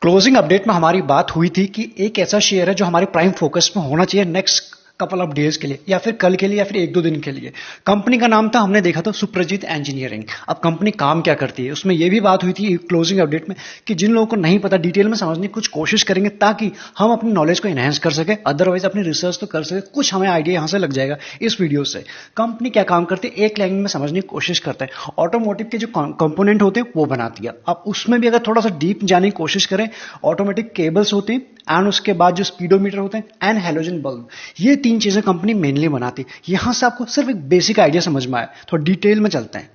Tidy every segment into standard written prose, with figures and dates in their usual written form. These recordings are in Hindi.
क्लोजिंग अपडेट में हमारी बात हुई थी कि एक ऐसा शेयर है जो हमारे प्राइम फोकस में होना चाहिए नेक्स्ट कपल ऑफ डेज के लिए या फिर कल के लिए या फिर एक दो दिन के लिए। कंपनी का नाम था, हमने देखा था सुप्रजीत इंजीनियरिंग। अब कंपनी काम क्या करती है उसमें यह भी बात हुई थी क्लोजिंग अपडेट में कि जिन लोगों को नहीं पता डिटेल में समझने की कुछ कोशिश करेंगे ताकि हम अपनी नॉलेज को एनहेंस कर सके, अदरवाइज अपनी रिसर्च तो कर सके, कुछ हमें आइडिया यहां से लग जाएगा इस वीडियो से। कंपनी क्या काम करती है एक लाइन में समझने की कोशिश करता है। ऑटोमोटिव के जो कंपोनेंट होते हैं वो बनाती है। अब उसमें भी अगर थोड़ा सा डीप जाने की कोशिश करें, ऑटोमेटिक केबल्स होते हैं एंड उसके बाद जो स्पीडोमीटर होते हैं एंड हैलोजन बल्ब, ये तीन चीजें कंपनी मेनली बनाती है। यहां से आपको सिर्फ एक बेसिक आइडिया समझ में आया, थोड़ा डिटेल में चलते हैं।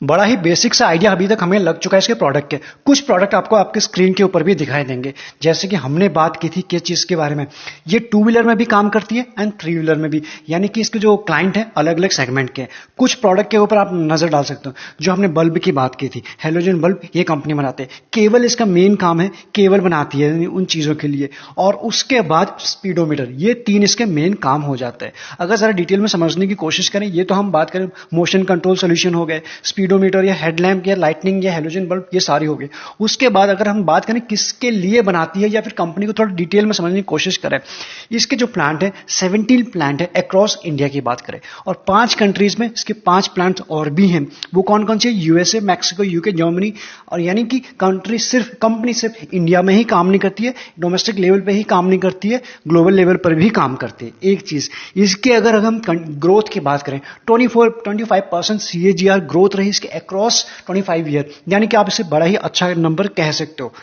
बड़ा ही बेसिक सा आइडिया अभी तक हमें लग चुका है इसके प्रोडक्ट के। कुछ प्रोडक्ट आपको आपके स्क्रीन के ऊपर भी दिखाई देंगे, जैसे कि हमने बात की थी किस चीज के बारे में। ये टू व्हीलर में भी काम करती है एंड थ्री व्हीलर में भी, यानी कि इसके जो क्लाइंट है अलग अलग सेगमेंट के। कुछ प्रोडक्ट के ऊपर आप नजर डाल सकते हो। जो हमने बल्ब की बात की थी, हेलोजन बल्ब, ये कंपनी बनाते हैं। केबल इसका मेन काम है, केबल बनाती है उन चीजों के लिए। और उसके बाद स्पीडोमीटर, ये तीन इसके मेन काम हो जाते हैं। अगर जरा डिटेल में समझने की कोशिश करें, ये तो हम बात करें मोशन कंट्रोल सोल्यूशन हो गए, स्पीडोमीटर या हेडलैम्प या लाइटनिंग या हेलोजन बल्ब, ये सारी हो गई। उसके बाद अगर हम बात करें किसके लिए बनाती है या फिर कंपनी को थोड़ा डिटेल में समझने की कोशिश करें, इसके जो प्लांट है 17 प्लांट है अक्रॉस इंडिया की बात करें, और 5 कंट्रीज में इसके 5 प्लांट और भी हैं। वो कौन कौन से? USA, Mexico, UK, Germany. और यानी कि कंपनी सिर्फ इंडिया में ही काम नहीं करती है, डोमेस्टिक लेवल पे ही काम नहीं करती है, ग्लोबल लेवल पर भी काम करती है। एक चीज इसके अगर हम ग्रोथ की बात करें, 25% CAGR ग्रोथ रही इसके अक्रॉस 25 ईयर, यानी कि आप इसे बड़ा ही अच्छा नंबर कह सकते हो।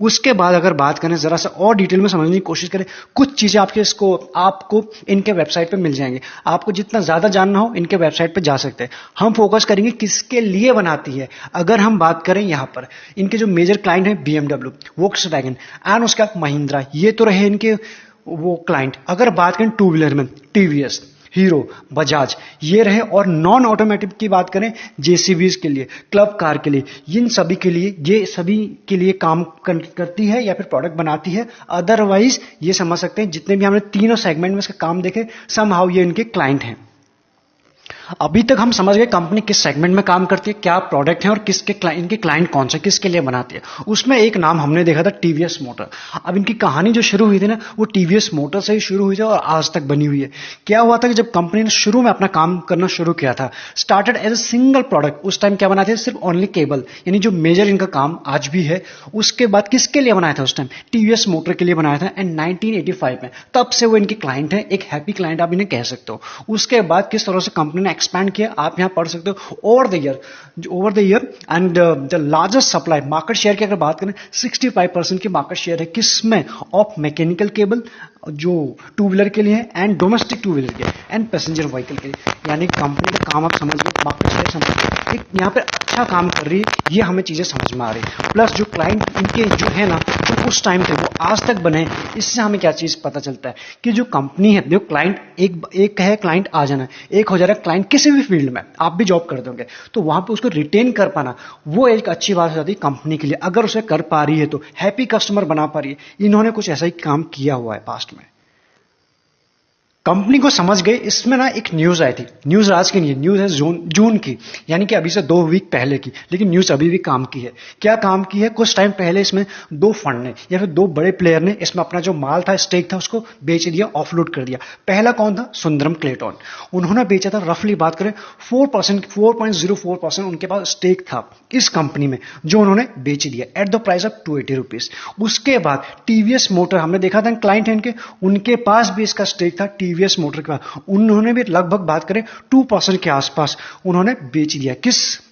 उसके बाद अगर बात करें जरा सा और डिटेल में समझने की कोशिश करें, कुछ चीजें आपको इनके वेबसाइट पे मिल जाएंगे। आपको जितना ज्यादा जानना हो इनके वेबसाइट पे जा सकते हैं। हम फोकस करेंगे किसके लिए बनाती है। अगर हम बात करें यहां पर इनके जो मेजर क्लाइंट है BMW, वोक्सवैगन एंड उसका महिंद्रा, ये तो रहे इनके वो क्लाइंट। अगर बात करें टू व्हीलर में TVS, हीरो, बजाज, ये रहे। और नॉन ऑटोमेटिव की बात करें JCBs के लिए, क्लब कार के लिए, इन सभी के लिए, ये सभी के लिए काम करती है या फिर प्रोडक्ट बनाती है। अदरवाइज ये समझ सकते हैं जितने भी हमने तीनों सेगमेंट में इसका काम देखे, समहाउ ये इनके क्लाइंट हैं। अभी तक हम समझ गए कंपनी किस सेगमेंट में काम करती है, क्या प्रोडक्ट है और इनके क्लाइंट कौन से, किसके लिए बनाती है। उसमें एक नाम हमने देखा था TVS मोटर। अब इनकी कहानी जो शुरू हुई थी ना, वो TVS मोटर से ही शुरू हुई थी और आज तक बनी हुई है। क्या हुआ था कि जब कंपनी ने शुरू में अपना काम करना शुरू किया था, started as a single product, उस टाइम क्या बनाते थे? सिर्फ ओनली केबल, यानी जो मेजर इनका काम आज भी है। उसके बाद किसके लिए बनाया था? उस टाइम TVS मोटर के लिए बनाया था एंड 1985 में। तब से वो इनके क्लाइंट है, एक हैप्पी क्लाइंट आप इन्हें कह सकते हो। उसके बाद किस तरह से कंपनी ने एक्सपैंड किया आप यहां पढ़ सकते हो। Over the year and the largest supply, market share की अगर बात करें 65% की मार्केट शेयर है किसमें? ऑफ मैकेनिकल केबल, जो टू व्हीलर के लिए है एंड डोमेस्टिक टू व्हीलर के एंड पैसेंजर व्हीकल के लिए। यानी कंपनी का काम आप समझ लो, मार्केट शेयर समझ, एक यहाँ पे अच्छा काम कर रही है, ये हमें चीजें समझ में आ रही है। प्लस जो क्लाइंट इनके जो है ना, जो उस टाइम थे वो आज तक बने। इससे हमें क्या चीज पता चलता है कि जो कंपनी है, जो क्लाइंट एक है क्लाइंट आ जाना, एक हो जा रहा है क्लाइंट किसी भी फील्ड में आप भी जॉब कर दोगे, तो वहां पे उसको रिटेन कर पाना, वो एक अच्छी बात हो जाती है कंपनी के लिए। अगर उसे कर पा रही है तो हैप्पी कस्टमर बना पा रही है। इन्होंने कुछ ऐसा ही काम किया हुआ है पास्ट में। कंपनी को समझ गए। इसमें ना एक न्यूज आई थी, न्यूज आज की नहीं है, न्यूज है जून की, यानी कि अभी से 2 वीक पहले की, लेकिन न्यूज अभी भी काम की है। क्या काम की है? कुछ टाइम पहले इसमें 2 फंड ने या फिर 2 बड़े प्लेयर ने इसमें अपना जो माल था, स्टेक था, उसको बेच दिया, ऑफलोड कर दिया। पहला कौन था? सुंदरम क्लेटन। उन्होंने बेचा था, रफली बात करें 4.04% उनके पास स्टेक था इस कंपनी में, जो उन्होंने बेच दिया at the price of 280 rupees. उसके बाद TVS मोटर, हमने देखा था क्लाइंट है इनके, उनके पास भी इसका स्टेक था TVS मोटर के बाद, उन्होंने भी लगभग बात करें 2% के आसपास उन्होंने बेच दिया।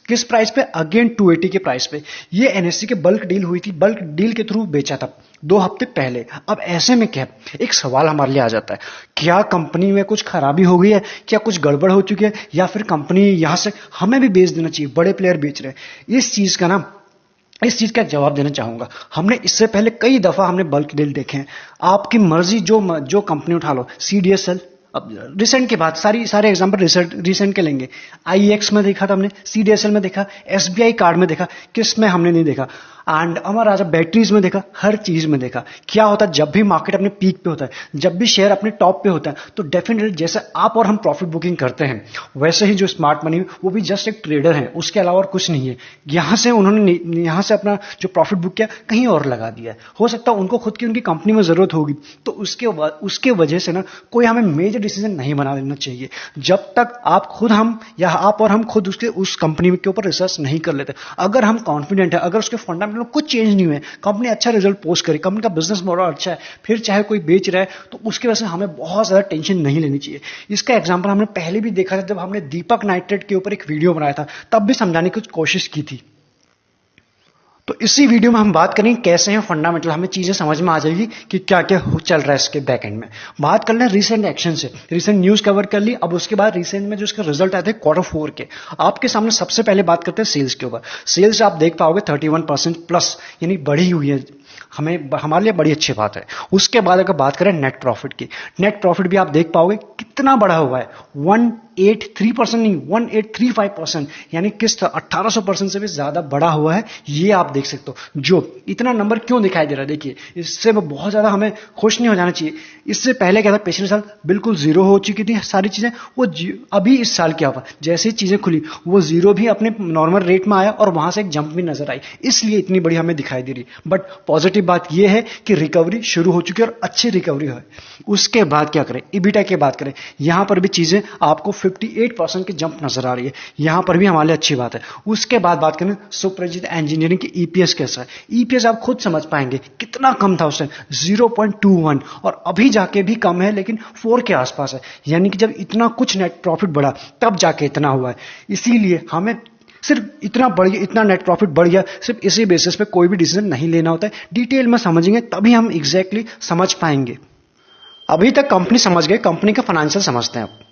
किस प्राइस पे? अगेन 280 के प्राइस पे। ये NSE के बल्क डील हुई थी, बल्क डील के थ्रू बेचा था 2 हफ्ते पहले। अब ऐसे में क्या, एक सवाल हमारे लिए आ जाता है, क्या कंपनी में कुछ खराबी हो गई है, क्या कुछ गड़बड़ हो चुकी है, या फिर कंपनी यहां से हमें भी बेच देना चाहिए, बड़े प्लेयर बेच रहे हैं? इस चीज का जवाब देना चाहूंगा। हमने इससे पहले कई दफा हमने बल्क डील देखे हैं। आपकी मर्जी, जो कंपनी उठा लो, CDSL, अब रिसेंट के बाद सारे एग्जांपल रिसेंट के लेंगे। IEX में देखा था हमने, CDSL में देखा, SBI कार्ड में देखा, किस में हमने नहीं देखा। एंड हमारा राजा बैटरीज में देखा, हर चीज में देखा क्या होता है जब भी मार्केट अपने पीक पे होता है, जब भी शेयर अपने टॉप पे होता है, तो डेफिनेटली जैसे आप और हम प्रॉफिट बुकिंग करते हैं वैसे ही जो स्मार्ट मनी वो भी जस्ट एक ट्रेडर है, उसके अलावा और कुछ नहीं है। यहां से उन्होंने यहां से अपना जो प्रॉफिट बुक किया कहीं और लगा दिया है। हो सकता है उनको खुद की उनकी कंपनी में जरूरत होगी, तो उसके वजह से ना कोई हमें मेजर डिसीजन नहीं बना लेना चाहिए जब तक आप खुद हम या आप और हम खुद उस कंपनी के ऊपर रिसर्च नहीं कर लेते। अगर हम कॉन्फिडेंट है, अगर उसके फंडामेंटल कुछ चेंज नहीं हुए, कंपनी अच्छा रिजल्ट पोस्ट करे, कंपनी का बिजनेस मॉडल अच्छा है, फिर चाहे कोई बेच रहा है, तो उसकी वजह से हमें बहुत ज्यादा टेंशन नहीं लेनी चाहिए। इसका एग्जांपल हमने पहले भी देखा था जब हमने दीपक नाइट्रेट के ऊपर एक वीडियो बनाया था, तब भी समझाने की कोशिश की थी। तो इसी वीडियो में हम बात करेंगे कैसे हैं फंडामेंटल, हमें चीजें समझ में आ जाएगी कि क्या क्या चल रहा है इसके बैक एंड में। बात कर लें रिसेंट एक्शन से, रिसेंट न्यूज कवर कर ली। अब उसके बाद रिसेंट में जो इसका रिजल्ट आए थे Q4 के, आपके सामने सबसे पहले बात करते हैं सेल्स के ऊपर। सेल्स आप देख पाओगे 31% प्लस, यानी बढ़ी हुई है, हमारे लिए बड़ी अच्छी बात है। उसके बाद अगर बात करें नेट प्रॉफिट की, नेट प्रॉफिट भी आप देख पाओगे कितना बढ़ा हुआ है, 183% नहीं 1835%, यानी किस 1800% से भी ज्यादा बढ़ा हुआ है। ये आप देख सकते हो। जो इतना नंबर क्यों दिखाई दे रहा है, देखिए इससे बहुत ज्यादा हमें खुश नहीं हो जाना चाहिए। इससे पहले क्या था, पिछले साल बिल्कुल जीरो हो चुकी थी सारी चीजें, वो अभी इस साल क्या हुआ, जैसे ही चीजें खुली वो जीरो भी अपने नॉर्मल रेट में आया और वहां से एक जंप भी नजर आई, इसलिए इतनी बड़ी हमें दिखाई दे रही। बट पॉजिटिव बात यह है कि रिकवरी शुरू हो चुकी है और अच्छी रिकवरी है। उसके बाद क्या करें, ईबीटा की बात करें, यहां पर भी चीजें आपको 58% की जंप नजर आ रही है, यहां पर भी हमारे लिए अच्छी बात है। उसके बाद बात करें सुप्रजीत इंजीनियरिंग की ईपीएस कैसा है, ईपीएस आप खुद समझ पाएंगे कितना कम था उससे 0.21, और अभी जाके भी कम है लेकिन 4 के आसपास है, यानी कि जब इतना कुछ नेट प्रॉफिट बढ़ा तब जाके इतना हुआ है। इसीलिए हमें सिर्फ इतना बढ़ गया, इतना नेट प्रॉफिट बढ़ गया, सिर्फ इसी बेसिस पे कोई भी डिसीजन नहीं लेना होता है। डिटेल में समझेंगे तभी हम एग्जैक्टली समझ पाएंगे। अभी तक कंपनी समझ गए, कंपनी का फाइनेंशियल समझते हैं अब।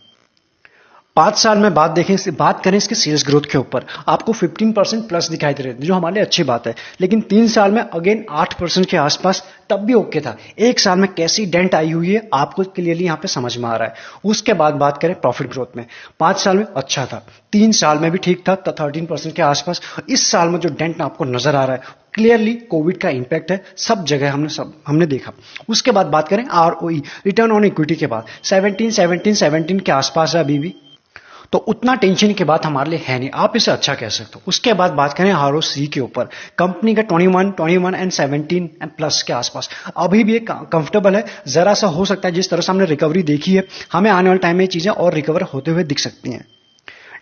5 साल में बात करें इसके सेल्स ग्रोथ के ऊपर, आपको 15% प्लस दिखाई दे रहे थे, जो हमारे लिए अच्छी बात है। लेकिन 3 साल में अगेन 8% के आसपास, तब भी ओके था। 1 साल में कैसी डेंट आई हुई है आपको क्लियरली यहां पे समझ में आ रहा है। उसके बाद बात करें प्रॉफिट ग्रोथ में, 5 साल में अच्छा था, 3 साल में भी ठीक था 13% के आसपास। इस साल में जो डेंट आपको नजर आ रहा है क्लियरली कोविड का इंपैक्ट है, सब जगह हमने देखा। उसके बाद बात करें आरओई, रिटर्न ऑन इक्विटी के बाद 17 के आसपास है अभी भी, तो उतना टेंशन की बात हमारे लिए है नहीं, आप इसे अच्छा कह सकते हो। उसके बाद बात करें आरओसी के ऊपर, कंपनी का 21 एंड 17 एंड प्लस के आसपास अभी भी एक कंफर्टेबल है। जरा सा हो सकता है जिस तरह से हमने रिकवरी देखी है, हमें आने वाले टाइम में चीजें और रिकवर होते हुए दिख सकती हैं।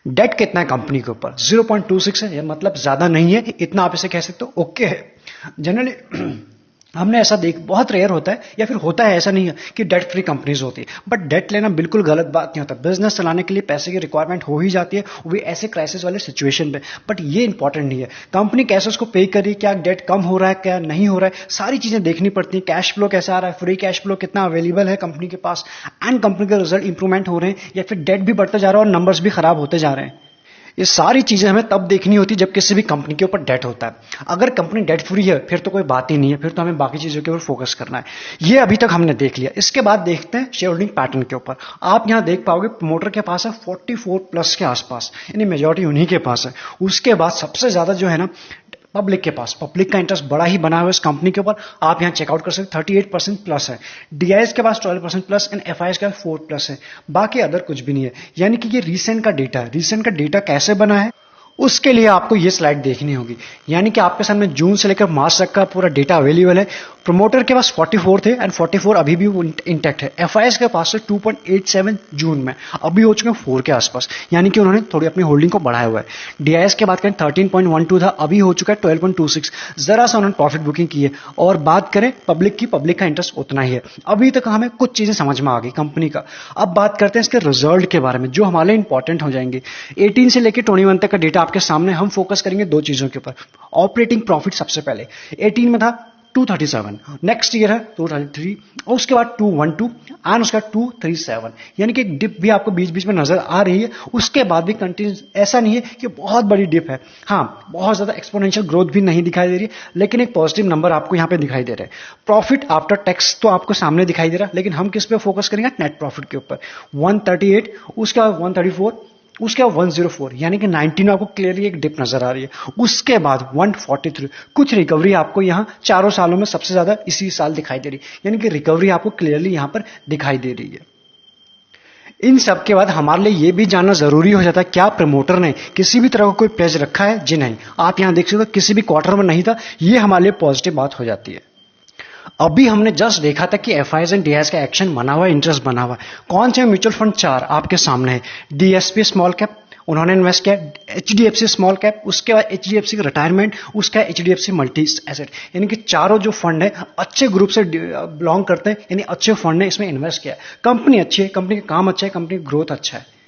डेट कितना है कंपनी के ऊपर, 0.26 है, मतलब ज्यादा नहीं है, इतना आप इसे कह सकते हो ओके है। जनरली हमने ऐसा बहुत रेयर होता है, या फिर होता है, ऐसा नहीं है कि डेट फ्री कंपनीज होती है, बट डेट लेना बिल्कुल गलत बात नहीं होता। बिजनेस चलाने के लिए पैसे की रिक्वायरमेंट हो ही जाती है, वो भी ऐसे क्राइसिस वाले सिचुएशन पे। बट ये इंपॉर्टेंट नहीं है कंपनी कैसे उसको पे करी, क्या डेट कम हो रहा है, क्या नहीं हो रहा है, सारी चीजें देखनी पड़ती है। कैश फ्लो कैसा आ रहा है, फ्री कैश फ्लो कितना अवेलेबल है कंपनी के पास, एंड कंपनी के रिजल्ट इंप्रूवमेंट हो रहे हैं या फिर डेट भी बढ़ता जा रहा है और नंबर्स भी खराब होते जा रहे हैं। ये सारी चीजें हमें तब देखनी होती है जब किसी भी कंपनी के ऊपर डेट होता है। अगर कंपनी डेट फ्री है फिर तो कोई बात ही नहीं है, फिर तो हमें बाकी चीजों के ऊपर फोकस करना है। ये अभी तक हमने देख लिया। इसके बाद देखते हैं शेयर होल्डिंग पैटर्न के ऊपर। आप यहां देख पाओगे प्रमोटर के पास है 44 प्लस के आसपास, यानी मेजॉरिटी उन्हीं के पास है। उसके बाद सबसे ज्यादा जो है ना पब्लिक के पास, पब्लिक का इंटरेस्ट बड़ा ही बना हुआ है इस कंपनी के ऊपर, आप यहां चेकआउट कर सकते 38% प्लस है। डीआईएस के पास 12% प्लस एंड एफआईएस के पास 4 प्लस है, बाकी अदर कुछ भी नहीं है। यानी कि ये रीसेंट का डेटा है। रीसेंट का डेटा कैसे बना है उसके लिए आपको ये स्लाइड देखनी होगी। यानी कि आपके सामने जून से लेकर मार्च तक का पूरा डेटा अवेलेबल है। प्रमोटर के पास 44 थे एंड 44 अभी भी इंटैक्ट है। एफआईएस के पास से 2.87 जून में, अभी हो चुके हैं 4 के आसपास, यानी कि उन्होंने थोड़ी अपनी होल्डिंग को बढ़ाया हुआ है। डीआईएस के बात करें 13.12 था, अभी हो चुका है 12.26, जरा सा उन्होंने प्रॉफिट बुकिंग की है। और बात करें पब्लिक की, पब्लिक का इंटरेस्ट उतना ही है। अभी तक हमें कुछ चीजें समझ में आ गई कंपनी का। अब बात करते हैं इसके रिजल्ट के बारे में, जो हमारे लिए इंपॉर्टेंट हो जाएंगे। 18 से लेकर 21 तक का डेटा आपके सामने, हम फोकस करेंगे 2 चीजों के ऊपर। ऑपरेटिंग प्रॉफिट सबसे पहले 18 में था 237, नेक्स्ट ईयर है 233, और उसके बाद 212 एंड उसका 237, यानी कि एक डिप भी आपको बीच बीच में नजर आ रही है। उसके बाद भी कंटिन्यूस, ऐसा नहीं है कि बहुत बड़ी डिप है, हाँ बहुत ज्यादा एक्सपोनेंशियल ग्रोथ भी नहीं दिखाई दे रही है, लेकिन एक पॉजिटिव नंबर आपको यहां पे दिखाई दे रहा है। प्रॉफिट आफ्टर टैक्स तो आपको सामने दिखाई दे रहा है, लेकिन हम किस पे फोकस करेंगे, नेट प्रॉफिट के ऊपर। 138, उसके बाद 134, उसके बाद 104 यानी कि 19 में आपको क्लियरली एक डिप नजर आ रही है। उसके बाद 143 कुछ रिकवरी आपको यहां चारों सालों में सबसे ज्यादा इसी साल दिखाई दे रही है, यानी कि रिकवरी आपको क्लियरली यहां पर दिखाई दे रही है। इन सब के बाद हमारे लिए यह भी जानना जरूरी हो जाता है क्या प्रमोटर ने किसी भी तरह का कोई प्लेज रखा है जी नहीं। आप यहां देख सकते हो किसी भी क्वार्टर में नहीं था, यह हमारे लिए पॉजिटिव बात हो जाती है। अभी हमने जस्ट देखा था कि एफआईएस एंड डीआईएस का एक्शन बना हुआ है, इंटरेस्ट बना हुआ है। कौन से म्यूचुअल फंड 4 आपके सामने है। डीएसपी स्मॉल कैप उन्होंने इन्वेस्ट किया, एचडीएफसी स्मॉल कैप, उसके बाद एचडीएफसी रिटायरमेंट, उसका एचडीएफसी मल्टी एसेट, यानी कि चारों जो फंड है अच्छे ग्रुप से बिलोंग करते हैं, यानी अच्छे फंड ने इसमें इन्वेस्ट किया। कंपनी अच्छी है, कंपनी का काम अच्छा है, कंपनी का ग्रोथ अच्छा है।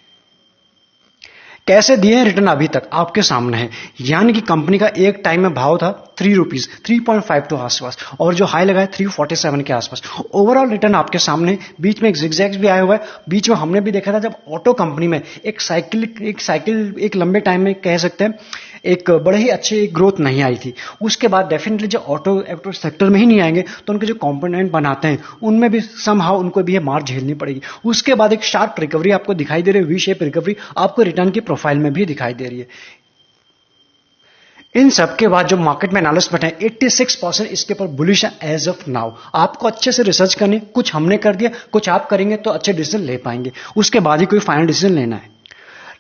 कैसे दिए हैं रिटर्न अभी तक आपके सामने है, यानी कि कंपनी का एक टाइम में भाव था 3 रुपीज 3.52 आसपास और जो हाई लगा है 347 के आसपास। ओवरऑल रिटर्न आपके सामने, बीच में एक जिगजैग्स भी आया हुआ है। बीच में हमने भी देखा था जब ऑटो कंपनी में एक साइकिल एक लंबे टाइम में कह सकते हैं एक बड़े ही अच्छी ग्रोथ नहीं आई थी। उसके बाद डेफिनेटली जब ऑटो सेक्टर में ही नहीं आएंगे तो उनके जो कंपोनेंट बनाते हैं उनमें भी समहाउ उनको भी ये मार झेलनी पड़ेगी। उसके बाद एक शार्प रिकवरी आपको दिखाई दे रही है, वी शेप रिकवरी आपको रिटर्न की प्रोफाइल में भी दिखाई दे रही है। इन सब के बाद जो मार्केट में एनालिस्ट है 86% इसके ऊपर बुलिश है एज ऑफ नाउ। आपको अच्छे से रिसर्च करनी, कुछ हमने कर दिया, कुछ आप करेंगे तो अच्छे डिसीजन ले पाएंगे, उसके बाद ही कोई फाइनल डिसीजन लेना है।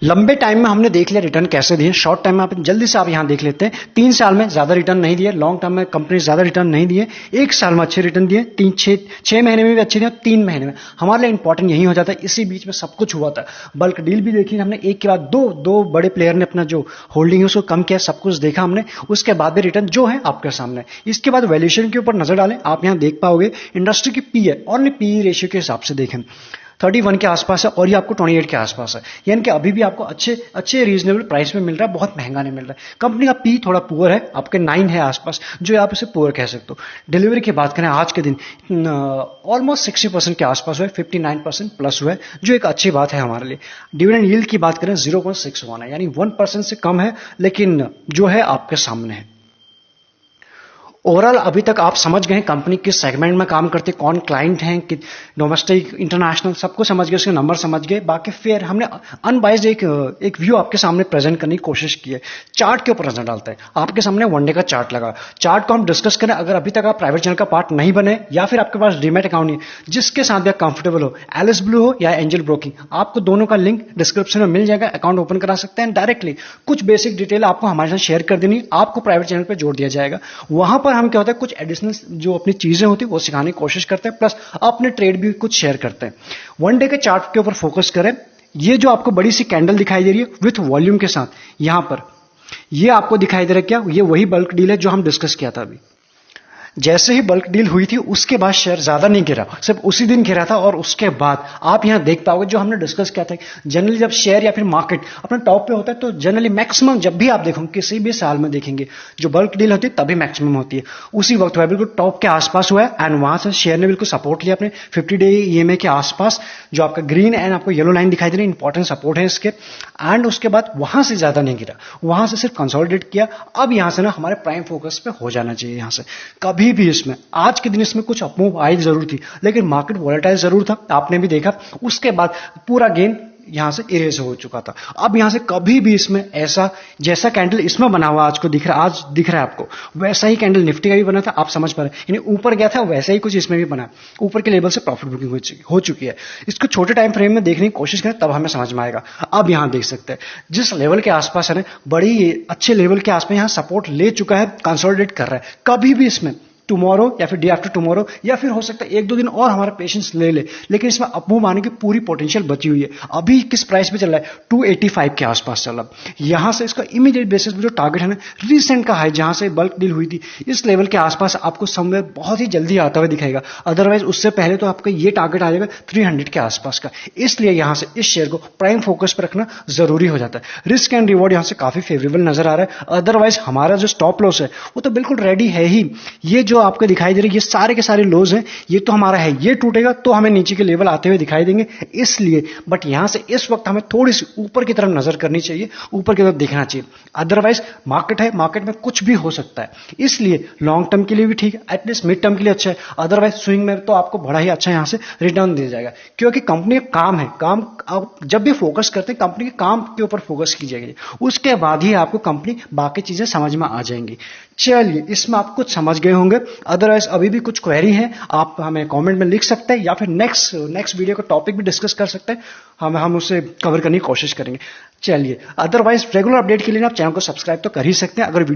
लंबे टाइम में हमने देख लिया रिटर्न कैसे दिए, शॉर्ट टाइम में आप जल्दी से आप यहां देख लेते हैं। 3 साल में ज्यादा रिटर्न नहीं दिए, लॉन्ग टर्म में कंपनी ज्यादा रिटर्न नहीं दिए, 1 साल में अच्छे रिटर्न दिए, 6 महीने में भी अच्छे दिए, 3 महीने में। हमारे लिए इंपॉर्टेंट यही हो जाता है। इसी बीच में सब कुछ हुआ था, बल्क डील भी देखी हमने, एक के बाद दो बड़े प्लेयर ने अपना जो होल्डिंग है उसको कम किया, सब कुछ देखा हमने। उसके बाद भी रिटर्न जो है आपके सामने। इसके बाद वैल्यूएशन के ऊपर नजर डालें, आप यहां देख पाओगे इंडस्ट्री की पी है, ओनली पी रेशियो के हिसाब से देखें 31 के आसपास है और ये आपको 28 के आसपास है, यानी कि अभी भी आपको अच्छे रीजनेबल प्राइस में मिल रहा है, बहुत महंगा नहीं मिल रहा है। कंपनी का पी थोड़ा पुअर है, आपके 9 है आसपास, जो आप इसे पुअर कह सकते हो। डिलीवरी की बात करें आज के दिन ऑलमोस्ट 60% के आसपास हुआ है, 59% प्लस हुआ है, जो एक अच्छी बात है हमारे लिए। डिविडेंड यील्ड की बात करें 0.61 है, यानी 1% से कम है, लेकिन जो है आपके सामने है। ओवरऑल अभी तक आप समझ गए कंपनी किस सेगमेंट में काम करते, कौन क्लाइंट हैं, कि डोमेस्टिक इंटरनेशनल सबको समझ गए, उसके नंबर समझ गए। बाकी फिर हमने अनबाइज्ड एक व्यू आपके सामने प्रेजेंट करने की कोशिश की है। चार्ट के ऊपर नजर डालते हैं, आपके सामने वनडे का चार्ट लगा, चार्ट को हम डिस्कस करें। अगर अभी तक आप प्राइवेट चैनल का पार्ट नहीं बने या फिर आपके पास डीमैट अकाउंट नहीं है, जिसके साथ भी आप कंफर्टेबल हो, एलिस ब्लू हो या एंजल ब्रोकिंग, आपको दोनों का लिंक डिस्क्रिप्शन में मिल जाएगा। अकाउंट ओपन करा सकते हैं डायरेक्टली। कुछ बेसिक डिटेल आपको हमारे साथ शेयर कर देनी, आपको प्राइवेट चैनल पर जोड़ दिया जाएगा। वहां पर हम क्या होता है कुछ जो अपनी चीजें होती है वो सिखाने की कोशिश करते हैं, प्लस अपने ट्रेड भी कुछ शेयर करते हैं। वन डे के चार्ट के ऊपर फोकस करें। ये जो आपको बड़ी सी कैंडल दिखाई दे रही है विथ वॉल्यूम के साथ, यहां पर ये आपको दिखाई दे रहा है क्या, ये वही बल्क डील है जो हम डिस्कस किया था अभी। जैसे ही बल्क डील हुई थी उसके बाद शेयर ज्यादा नहीं गिरा, सिर्फ उसी दिन गिरा था। और उसके बाद आप यहां देख पाओगे जो हमने डिस्कस किया था, जनरली जब शेयर या फिर मार्केट अपने टॉप पे होता है तो जनरली मैक्सिमम जब भी आप देखोगे किसी भी साल में देखेंगे जो बल्क डील होती है तभी मैक्सिमम होती है। उसी वक्त हुआ बिल्कुल टॉप के आसपास हुआ है एंड वहां से शेयर ने बिल्कुल सपोर्ट लिया अपने 50 डे ईएमए के आसपास, जो आपका ग्रीन एंड आपको येलो लाइन दिखाई दे रही है, इंपॉर्टेंट सपोर्ट है इसके। एंड उसके बाद वहां से ज्यादा नहीं गिरा, वहां से सिर्फ कंसोलिडेट किया। अब यहां से ना हमारे प्राइम फोकस पे हो जाना चाहिए। यहां से कभी भी इसमें आज के दिन इसमें कुछ अपमूव आई जरूर थी, लेकिन मार्केट वोलेटाइल जरूर था, आपने भी देखा। उसके बाद पूरा गेन यहां से इरेज हो चुका था। अब यहां से कभी भी इसमें ऐसा जैसा कैंडल इसमें बना हुआ आज दिख रहा है आपको, वैसा ही कैंडल निफ्टी का भी बना था, आप समझ पा रहे हैं। यानी ऊपर गया था वैसा ही कुछ इसमें भी बना, ऊपर के लेवल से प्रॉफिट बुकिंग हो चुकी है। इसको छोटे टाइम फ्रेम में देखने की कोशिश करें तब हमें समझ में आएगा। अब यहां देख सकते हैं जिस लेवल के आसपास है ना, बड़ी अच्छे लेवल के आसपास यहां सपोर्ट ले चुका है, कंसोलिडेट कर रहा है। कभी भी इसमें टुमारो या फिर डे आफ्टर टुमारो या फिर हो सकता है 1-2 दिन और हमारा पेशेंस ले ले, लेकिन इसमें अपमूव आने की पूरी पोटेंशियल बची हुई है। अभी किस प्राइस पे चल रहा है, 285 के आसपास चल रहा है। यहां से इसका इमीडिएट बेसिस पे जो टारगेट है ना, रिसेंट का हाई जहां से बल्क डील हुई थी, इस लेवल के आसपास आपको समवेयर बहुत ही जल्दी आता हुआ दिखाएगा। अदरवाइज उससे पहले तो आपका ये टारगेट आ जाएगा 300 के आसपास का। इसलिए यहां से इस शेयर को प्राइम फोकस पर रखना जरूरी हो जाता है। रिस्क एंड रिवॉर्ड यहां से काफी फेवरेबल नजर आ रहा है। अदरवाइज हमारा जो स्टॉप लॉस है वो तो बिल्कुल रेडी है ही। ये जो आपको दिखाई दे रही है ये सारे के सारे लोज हैं, ये तो हमारा है, ये टूटेगा तो हमें नीचे के लेवल आते हुए दिखाई देंगे, इसलिए बट यहां से इस वक्त हमें थोड़ी सी ऊपर की तरफ नजर करनी चाहिए, ऊपर की तरफ देखना चाहिए। अदरवाइज मार्केट है, मार्केट में कुछ भी हो सकता है, इसलिए लॉन्ग टर्म के लिए भी ठीक है, एटलीस्ट मिड टर्म के लिए अच्छा है, अदरवाइज स्विंग में तो आपको बड़ा ही अच्छा यहां से रिटर्न दिया जाएगा, क्योंकि कंपनी का काम है, काम आप जब भी फोकस करते हैं कंपनी के काम के ऊपर फोकस की जाएगी, उसके बाद ही आपको कंपनी बाकी चीजें समझ में आ जाएंगी। चलिए, इसमें आप कुछ समझ गए होंगे, अदरवाइज अभी भी कुछ क्वेरी है आप हमें कमेंट में लिख सकते हैं, या फिर नेक्स्ट वीडियो का टॉपिक भी डिस्कस कर सकते हैं, हम उसे कवर करने की कोशिश करेंगे। चलिए, अदरवाइज रेगुलर अपडेट के लिए आप चैनल को सब्सक्राइब तो कर ही सकते हैं। अगर